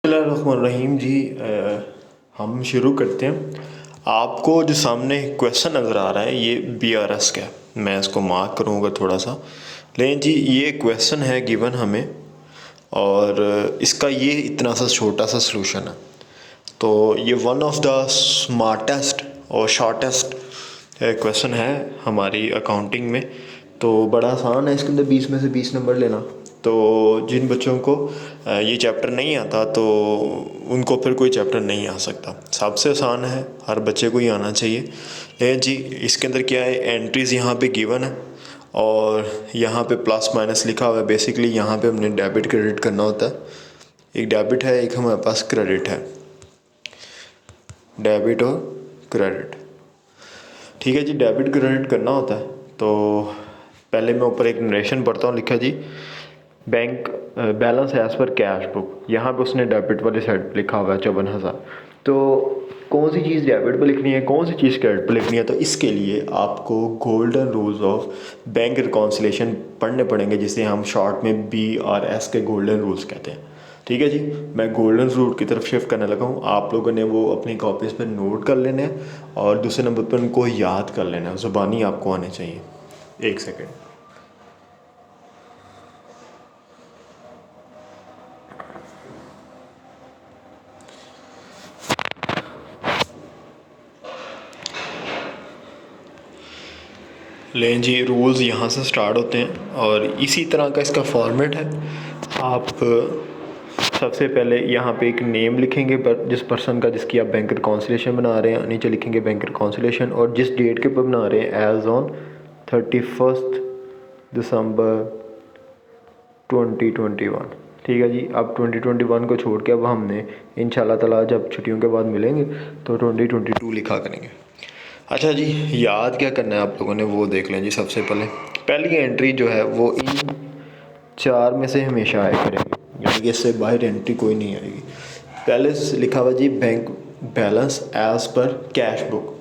बिस्मिल्लाहिर्रहमानिर्रहीम जी। हम शुरू करते हैं। आपको जो सामने क्वेश्चन नज़र आ रहा है ये BRS का है। मैं इसको मार्क करूँगा थोड़ा सा। लेकिन जी ये क्वेश्चन है गिवन हमें और इसका ये इतना सा छोटा सा सलूशन है। तो ये वन ऑफ द स्मार्टेस्ट और शॉर्टेस्ट क्वेश्चन है हमारी अकाउंटिंग में। तो बड़ा आसान है इसके अंदर 20 में से 20 नंबर लेना। तो जिन बच्चों को ये चैप्टर नहीं आता तो उनको फिर कोई चैप्टर नहीं आ सकता। सबसे आसान है, हर बच्चे को ही आना चाहिए। लेकिन जी इसके अंदर क्या है, एंट्रीज़ यहाँ पे गिवन है और यहाँ पे प्लस माइनस लिखा हुआ है। बेसिकली यहाँ पे हमने डेबिट क्रेडिट करना होता है। एक डेबिट है, एक हमारे पास क्रेडिट है। डेबिट और क्रेडिट, ठीक है जी। डेबिट क्रेडिट करना होता है तो पहले मैं ऊपर एक नरेशन पढ़ता हूँ। लिखा जी bank balance as per cash book. यहाँ पे उसने डेबिट वाली साइड पे लिखा हुआ है 54,000। तो कौन सी चीज़ डेबिट पे लिखनी है, कौन सी चीज़ क्रेडिट पे लिखनी है, तो इसके लिए आपको golden rules of bank reconciliation पढ़ने पड़ेंगे, जिसे हम शॉर्ट में BRS के गोल्डन रूल्स कहते हैं। ठीक है जी, मैं गोल्डन रूल की तरफ शिफ्ट करने लगा हूँ। आप लोगों ने वो अपनी कॉपीज़ पे नोट कर लेने हैं और दूसरे नंबर पर उनको याद कर लेना है। ज़ुबानी आपको आने चाहिए। एक सेकेंड। लें जी, रूल्स यहाँ से स्टार्ट होते हैं और इसी तरह का इसका फॉर्मेट है। आप सबसे पहले यहाँ पे एक नेम लिखेंगे पर जिस पर्सन का जिसकी आप बैंक रिकॉन्सिलेशन बना रहे हैं, नीचे लिखेंगे बैंक रिकॉन्सिलेशन और जिस डेट के ऊपर बना रहे हैं एज ऑन 31 दिसंबर 2021। ठीक है जी। अब 2021 को छोड़ के अब हमने इंशाल्लाह ताला जब छुट्टियों के बाद मिलेंगे तो 2022 लिखा करेंगे। अच्छा जी, याद क्या करना है आप लोगों ने वो देख लें जी। सबसे पहले पहली एंट्री जो है वो इन 4 में से हमेशा आया करेगी, यानी कि इससे बाहर एंट्री कोई नहीं आएगी। पहले लिखा हुआ जी bank balance as per cash book,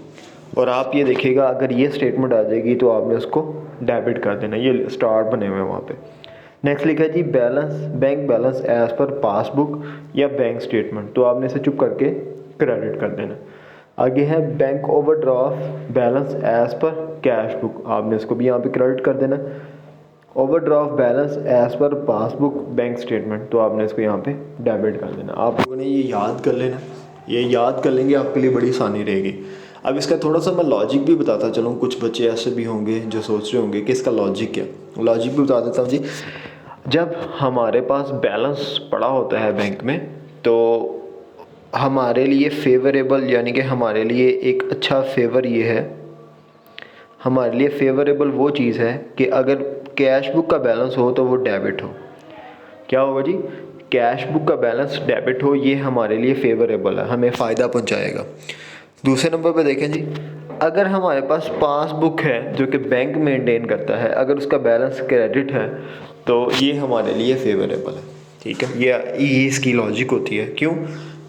और आप ये देखिएगा अगर ये स्टेटमेंट आ जाएगी तो आपने उसको डेबिट कर देना। ये स्टार्ट बने हुए हैं वहाँ पे। नेक्स्ट लिखा है जी balance bank balance as per passbook या बैंक स्टेटमेंट, तो आपने इसे चुप करके क्रेडिट कर देना। आगे है bank overdraft balance as per cash book, आपने इसको भी यहाँ पे क्रेडिट कर देना। Overdraft balance as per passbook bank statement, तो आपने इसको यहाँ पे डेबिट कर देना। आप लोगों ने ये याद कर लेना। ये याद कर लेंगे आपके लिए बड़ी आसानी रहेगी। अब इसका थोड़ा सा मैं लॉजिक भी बताता चलूँ। कुछ बच्चे ऐसे भी होंगे जो सोच रहे होंगे कि इसका लॉजिक क्या। लॉजिक भी बता देता हूँ जी। जब हमारे पास बैलेंस पड़ा होता है बैंक में तो हमारे लिए फेवरेबल, यानी कि हमारे लिए एक अच्छा फेवर ये है, हमारे लिए फेवरेबल वो चीज़ है कि अगर कैश बुक का बैलेंस हो तो वो डेबिट हो। क्या होगा जी, कैश बुक का बैलेंस डेबिट हो, ये हमारे लिए फेवरेबल है, हमें फ़ायदा पहुंचाएगा। दूसरे नंबर पे देखें जी, अगर हमारे पास पासबुक है जो कि बैंक मेंटेन करता है, अगर उसका बैलेंस क्रेडिट है तो ये हमारे लिए फेवरेबल है। ठीक है, ये इसकी लॉजिक होती है। क्यों?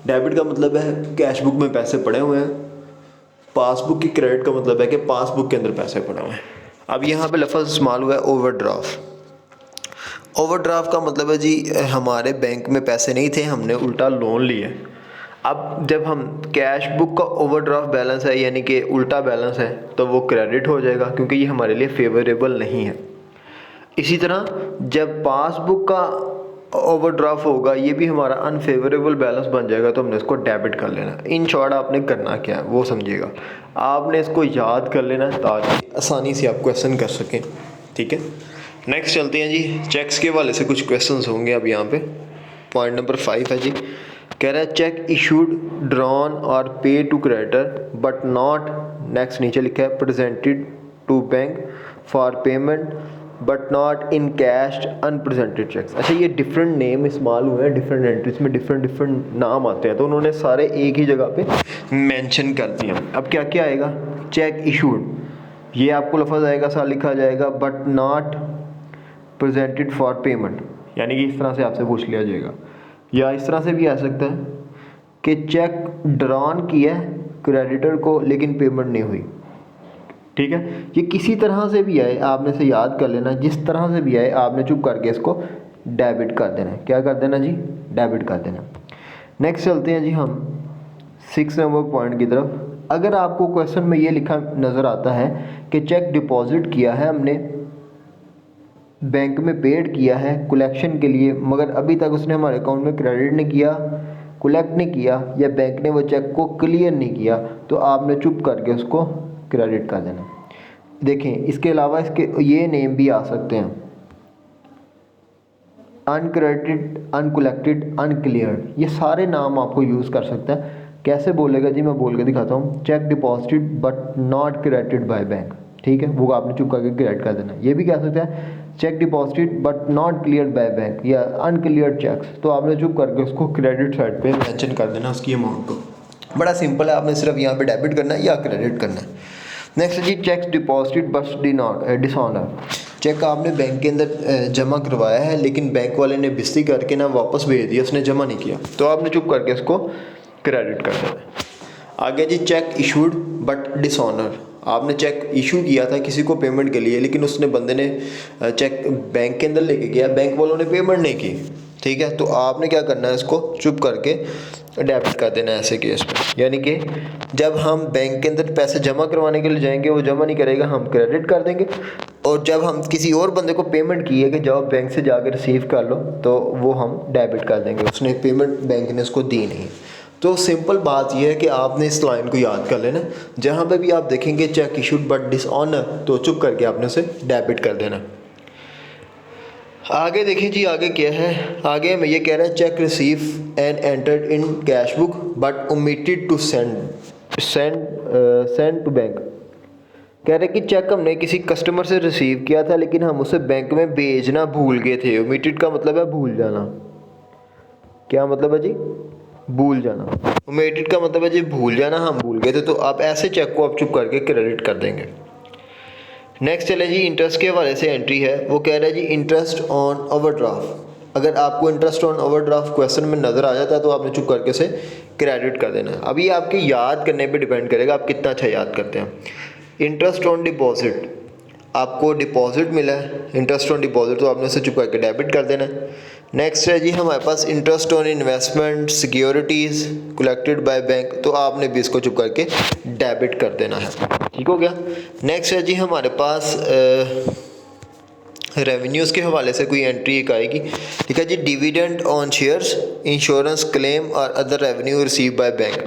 डेबिट का मतलब है कैश बुक में पैसे पड़े हुए हैं, पासबुक की क्रेडिट का मतलब है कि पासबुक के अंदर पैसे पड़े हुए हैं। अब यहाँ पे लफ्ज़ इस्तेमाल हुआ है ओवरड्राफ्ट। ओवरड्राफ्ट का मतलब है जी हमारे बैंक में पैसे नहीं थे, हमने उल्टा लोन लिया। अब जब हम कैश बुक का ओवरड्राफ्ट बैलेंस है यानी कि उल्टा बैलेंस है तो वो क्रेडिट हो जाएगा क्योंकि ये हमारे लिए फेवरेबल नहीं है। इसी तरह जब पासबुक का ओवरड्राफ्ट होगा ये भी हमारा अनफेवरेबल बैलेंस बन जाएगा तो हमने इसको डेबिट कर लेना। इन शॉर्ट आपने करना क्या है वो समझिएगा। आपने इसको याद कर लेना ताकि आसानी से आप क्वेश्चन कर सकें। ठीक है, नेक्स्ट चलते हैं जी। चेक्स के हवाले से कुछ क्वेश्चंस होंगे। अब यहाँ पे पॉइंट नंबर 5 है जी। कह रहा है चेक इशूड ड्रॉन और pay to creditor but not, next नीचे लिखा है presented to bank for payment but not in cash unpresented cheques. अच्छा, ये डिफरेंट नेम इस्तेमाल हुए हैं, डिफरेंट एंट्रीज में डिफरेंट डिफरेंट नाम आते हैं तो उन्होंने सारे एक ही जगह पे मेंशन कर दिया। अब क्या क्या आएगा, चेक इशूड, ये आपको लफ्ज़ आएगा, सा लिखा जाएगा but not presented for payment, यानी कि इस तरह से आपसे पूछ लिया जाएगा। या इस तरह से भी आ सकता है कि चेक ड्रॉन किया है क्रेडिटर को लेकिन पेमेंट नहीं हुई। ठीक है, ये किसी तरह से भी आए आपने से याद कर लेना, जिस तरह से भी आए आपने चुप करके इसको डेबिट कर देना है। क्या कर देना जी, डेबिट कर देना। नेक्स्ट चलते हैं जी हम 6 नंबर पॉइंट की तरफ। अगर आपको क्वेश्चन में ये लिखा नज़र आता है कि चेक डिपॉजिट किया है हमने, बैंक में पेड किया है कलेक्शन के लिए, मगर अभी तक उसने हमारे अकाउंट में क्रेडिट नहीं किया, कलेक्ट नहीं किया, या बैंक ने वो चेक को क्लियर नहीं किया, तो आपने चुप करके उसको क्रेडिट कर देना। देखें, इसके अलावा इसके ये नेम भी आ सकते हैं, अनक्रेडिटेड, अनकलेक्टेड, अनक्लियर्ड, ये सारे नाम आपको यूज़ कर सकता है। कैसे बोलेगा जी, मैं बोल के दिखाता हूँ। Check deposited but not credited by bank, ठीक है, वो आपने चुप करके क्रेडिट कर देना। ये भी कह सकते हैं check deposited but not cleared by bank या अनक्लियर्ड चेक्स, तो आपने चुप करके उसको क्रेडिट साइड पे मेंशन कर देना उसकी अमाउंट को। बड़ा सिंपल है, आपने सिर्फ यहाँ पे डेबिट करना है या क्रेडिट करना है। नेक्स्ट जी, cheques deposited but dishonour. Cheque आपने बैंक के अंदर जमा करवाया है, लेकिन बैंक वाले ने बिस्ती करके ना वापस भेज दिया, उसने जमा नहीं किया, तो आपने चुप करके उसको क्रेडिट कर देना है। आगे जी, चेक इशूड बट डिसऑनर। आपने चेक इशू किया था किसी को पेमेंट के लिए, लेकिन उसने बंदे ने चेक बैंक के अंदर लेके गया, बैंक वालों ने पेमेंट नहीं की, ठीक है, तो आपने क्या करना है, इसको चुप करके डेबिट कर देना है ऐसे केस में। यानी कि जब हम बैंक के अंदर पैसे जमा करवाने के लिए जाएंगे, वो जमा नहीं करेगा, हम क्रेडिट कर देंगे, और जब हम किसी और बंदे को पेमेंट की है कि जाओ बैंक से जाकर रिसीव कर लो, तो वो हम डेबिट कर देंगे, उसने पेमेंट बैंक ने उसको दी नहीं। तो सिंपल बात यह है कि आपने इस लाइन को याद कर लेना, जहाँ पे भी आप देखेंगे चेक इशूड बट डिसऑनर, तो चुप करके आपने उसे डेबिट कर देना। आगे देखिए जी, आगे क्या है, आगे हमें ये कह रहा है cheque receive and entered in cash book but omitted to send to bank. कह रहे कि चेक हमने किसी कस्टमर से रिसीव किया था, लेकिन हम उसे बैंक में भेजना भूल गए थे। ओमिटेड का मतलब है भूल जाना। क्या मतलब है जी? भूल जाना। ओमिटेड का मतलब है जी भूल जाना, हम भूल गए थे, तो आप ऐसे चेक को आप चुप करके क्रेडिट कर देंगे। नेक्स्ट चले जी, इंटरेस्ट के हवाले से एंट्री है। वो कह रहा है जी इंटरेस्ट ऑन ओवरड्राफ्ट। अगर आपको इंटरेस्ट ऑन ओवरड्राफ्ट क्वेश्चन में नज़र आ जाता है, तो आपने चुप करके से क्रेडिट कर देना है। अभी आपके याद करने पे डिपेंड करेगा आप कितना अच्छा याद करते हैं। इंटरेस्ट ऑन डिपॉजिट, आपको डिपॉजिट मिला है, इंटरेस्ट ऑन डिपॉजिट, तो आपने उसे चुप करके डेबिट कर देना है। नेक्स्ट है जी हमारे पास interest on investment securities collected by bank, तो आपने भी इसको चुप करके डेबिट कर देना है। ठीक हो गया। नेक्स्ट है जी हमारे पास रेवेन्यूज़ के हवाले से कोई एंट्री एक आएगी। ठीक है जी, dividend on shares, insurance claim और other revenue receive by bank.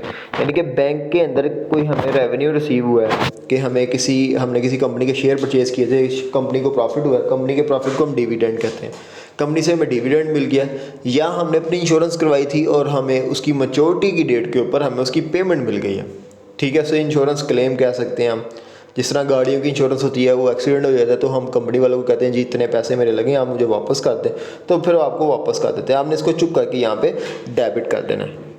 यानी कि बैंक के अंदर कोई हमें रेवेन्यू रिसीव हुआ है कि हमने किसी कंपनी के शेयर परचेज किए थे, कंपनी को प्रॉफिट हुआ है, कंपनी के प्रॉफिट को हम डिविडेंड कहते हैं, कंपनी से हमें डिविडेंड मिल गया, या हमने अपनी इंश्योरेंस करवाई थी और हमें उसकी मैच्योरिटी की डेट के ऊपर हमें उसकी पेमेंट मिल गई है। ठीक है, सो इंश्योरेंस क्लेम कह सकते हैं हम। जिस तरह गाड़ियों की इंश्योरेंस होती है, वो एक्सीडेंट हो जाता है तो हम कंपनी वालों को कहते हैं जी इतने पैसे मेरे लगे, आप मुझे वापस कर दें, तो फिर आपको वापस कर देते हैं। आपने इसको चुप करके यहाँ पे डेबिट कर देना है।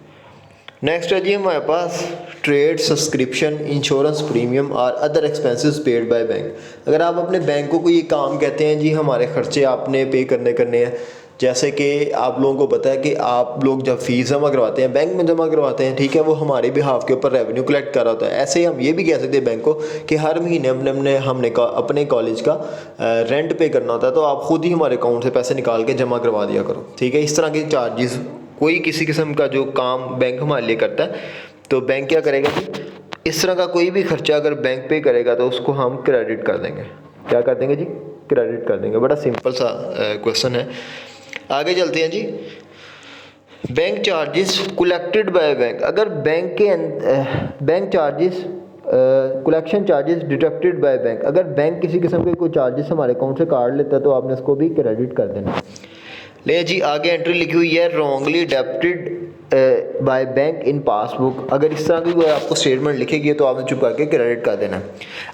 नेक्स्ट है जी हमारे पास ट्रेड सब्सक्रिप्शन इंश्योरेंस प्रीमियम और other expenses paid by bank. अगर आप अपने बैंक को कोई काम कहते हैं जी हमारे खर्चे आपने पे करने हैं, जैसे कि आप लोगों को पता है कि आप लोग जब फीस जमा करवाते हैं, बैंक में जमा करवाते हैं, ठीक है, वो हमारे बिहाफ के ऊपर रेवेन्यू कलेक्ट कर रहा होता है। ऐसे ही हम ये भी कह सकते हैं बैंक को कि हर महीने हमने अपने कॉलेज का रेंट पे करना होता है, तो आप खुद ही हमारे अकाउंट से पैसे निकाल के जमा करवा दिया करो। ठीक है, इस तरह के चार्जेस कोई किसी किस्म का जो काम बैंक हमारे लिए करता है, तो बैंक क्या करेगा जी, इस तरह का कोई भी खर्चा अगर बैंक पे करेगा तो उसको हम क्रेडिट कर देंगे। क्या कर देंगे जी? क्रेडिट कर देंगे। बड़ा सिंपल सा क्वेश्चन है। आगे चलते हैं जी, bank charges collected by bank. अगर bank charges collection charges deducted by bank, अगर बैंक किसी किस्म के कोई चार्जेस हमारे अकाउंट से काट लेता है तो आपने इसको भी क्रेडिट कर देना। ले जी, आगे एंट्री लिखी हुई है wrongly debited by bank in passbook. अगर इस तरह की कोई आपको स्टेटमेंट लिखेगी है तो आपने चुप करके क्रेडिट कर देना।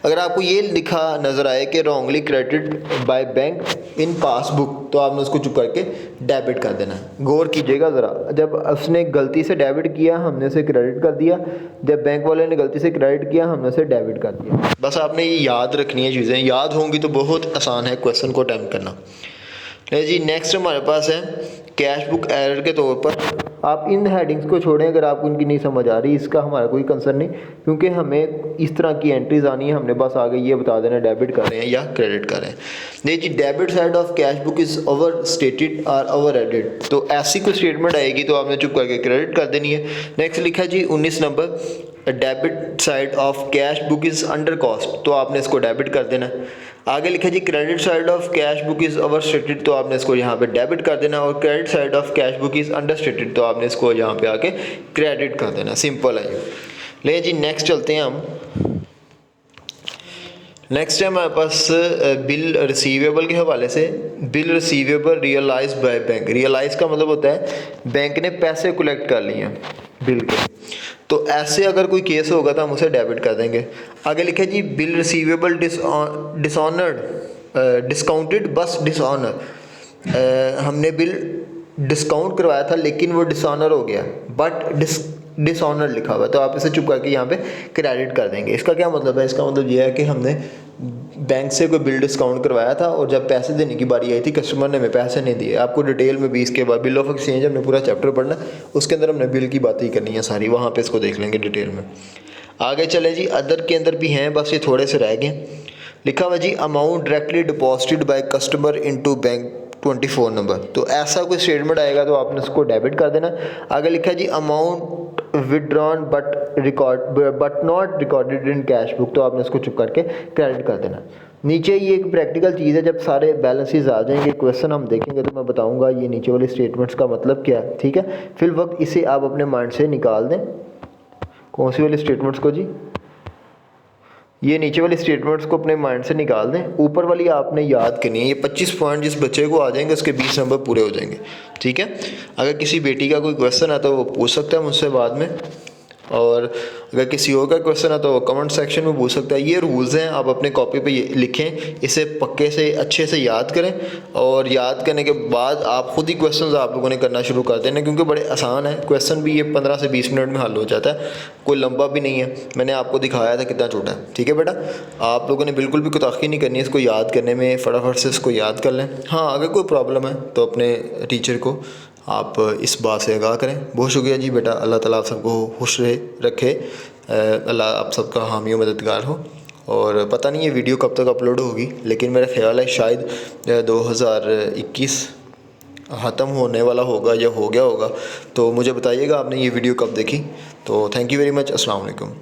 अगर आपको ये लिखा नज़र आए कि wrongly credited by bank in passbook, तो आपने उसको चुप करके डेबिट कर देना। गौर कीजिएगा ज़रा, जब उसने गलती से डेबिट किया हमने उसे क्रेडिट कर दिया, जब बैंक वाले ने गलती से क्रेडिट किया हमने उसे डेबिट कर दिया। बस आपने ये याद रखनी है, चीज़ें याद होंगी तो बहुत आसान है क्वेश्चन को अटेम्प्ट करना। जी नेक्स्ट हमारे पास है कैश बुक एरर के तौर पर आप इन हेडिंग्स को छोड़ें अगर आपको उनकी नहीं समझ आ रही, इसका हमारा कोई कंसर्न नहीं, क्योंकि हमें इस तरह की एंट्रीज आनी है, हमने बस आगे ये बता देना डेबिट कर रहे हैं या क्रेडिट कर रहे हैं। नहीं जी, debit side of cash book is overstated और ओवर एडेड, तो ऐसी कोई स्टेटमेंट आएगी तो आपने चुप करके क्रेडिट कर देनी है। नेक्स्ट लिखा जी 19 number, debit side of cash book is undercast, तो आपने इसको डेबिट कर देना है। आगे लिखा जी credit side of cash book is overstated, तो आपने इसको यहाँ पे डेबिट कर देना, और credit side of cash book is understated, तो आपने इसको यहाँ पे आके क्रेडिट कर देना। सिंपल है ये। ले जी नेक्स्ट चलते हैं हम। नेक्स्ट है हमारे पास बिल रिसीवेबल के हवाले से, bill receivable realise by bank. Realise का मतलब होता है बैंक ने पैसे कलेक्ट कर लिए हैं बिल के, तो ऐसे अगर कोई केस होगा तो हम उसे डेबिट कर देंगे। आगे लिखा जी बिल रिसीवेबल डिसऑनर्ड डिस्काउंटेड बस डिसऑनर, हमने बिल डिस्काउंट करवाया था लेकिन वो डिसऑनर हो गया, बट डिसऑनर लिखा हुआ है, तो आप इसे चुप करके यहाँ पे क्रेडिट कर देंगे। इसका क्या मतलब है? इसका मतलब ये है कि हमने बैंक से कोई बिल डिस्काउंट करवाया था और जब पैसे देने की बारी आई थी कस्टमर ने हमें पैसे नहीं दिए। आपको डिटेल में भी इसके बाद बिल ऑफ एक्सचेंज हमने पूरा चैप्टर पढ़ना, उसके अंदर हमने बिल की बातें ही करनी है सारी, वहाँ पे इसको देख लेंगे डिटेल में। आगे चले जी, अदर के अंदर भी हैं, बस ये थोड़े से रह गए। लिखा हुआ जी amount directly deposited by customer into bank 24 number, तो ऐसा कोई स्टेटमेंट आएगा तो आपने उसको डेबिट कर देना। आगे लिखा जी amount withdrawn but not recorded in cash book, तो आपने इसको चुप करके क्रेडिट कर देना। नीचे ये एक प्रैक्टिकल चीज़ है, जब सारे बैलेंसेस आ जाएंगे क्वेश्चन हम देखेंगे तो मैं बताऊंगा ये नीचे वाले स्टेटमेंट्स का मतलब क्या है, ठीक है। फिर वक्त इसे आप अपने माइंड से निकाल दें। कौन सी वाली स्टेटमेंट्स को जी? ये नीचे वाली स्टेटमेंट्स को अपने माइंड से निकाल दें, ऊपर वाली आपने याद करनी है। ये 25 पॉइंट जिस बच्चे को आ जाएंगे उसके 20 नंबर पूरे हो जाएंगे, ठीक है। अगर किसी बेटी का कोई क्वेश्चन है तो वो पूछ सकता है मुझसे बाद में, और अगर किसी और का क्वेश्चन है तो वो कमेंट सेक्शन में पूछ सकता है। ये रूल्स हैं, आप अपने कॉपी पे लिखें, इसे पक्के से अच्छे से याद करें, और याद करने के बाद आप खुद ही क्वेश्चंस आप लोगों ने करना शुरू कर देना, क्योंकि बड़े आसान है क्वेश्चन भी, ये 15 से 20 मिनट में हल हो जाता है, कोई लंबा भी नहीं है। मैंने आपको दिखाया था कितना छोटा है, ठीक है बेटा। आप लोगों ने बिल्कुल भी कोताही नहीं करनी है इसको याद करने में, फटाफट से इसको याद कर लें। हाँ, अगर कोई प्रॉब्लम है तो अपने टीचर को आप इस बात से आगाह करें। बहुत शुक्रिया जी बेटा, अल्लाह ताला आप सबको खुश रखे, अल्लाह आप सबका हामी और मददगार हो। और पता नहीं ये वीडियो कब तक अपलोड होगी, लेकिन मेरा ख्याल है शायद 2021 ख़त्म होने वाला होगा या हो गया होगा, तो मुझे बताइएगा आपने ये वीडियो कब देखी। तो थैंक यू वेरी मच, अस्सलाम वालेकुम।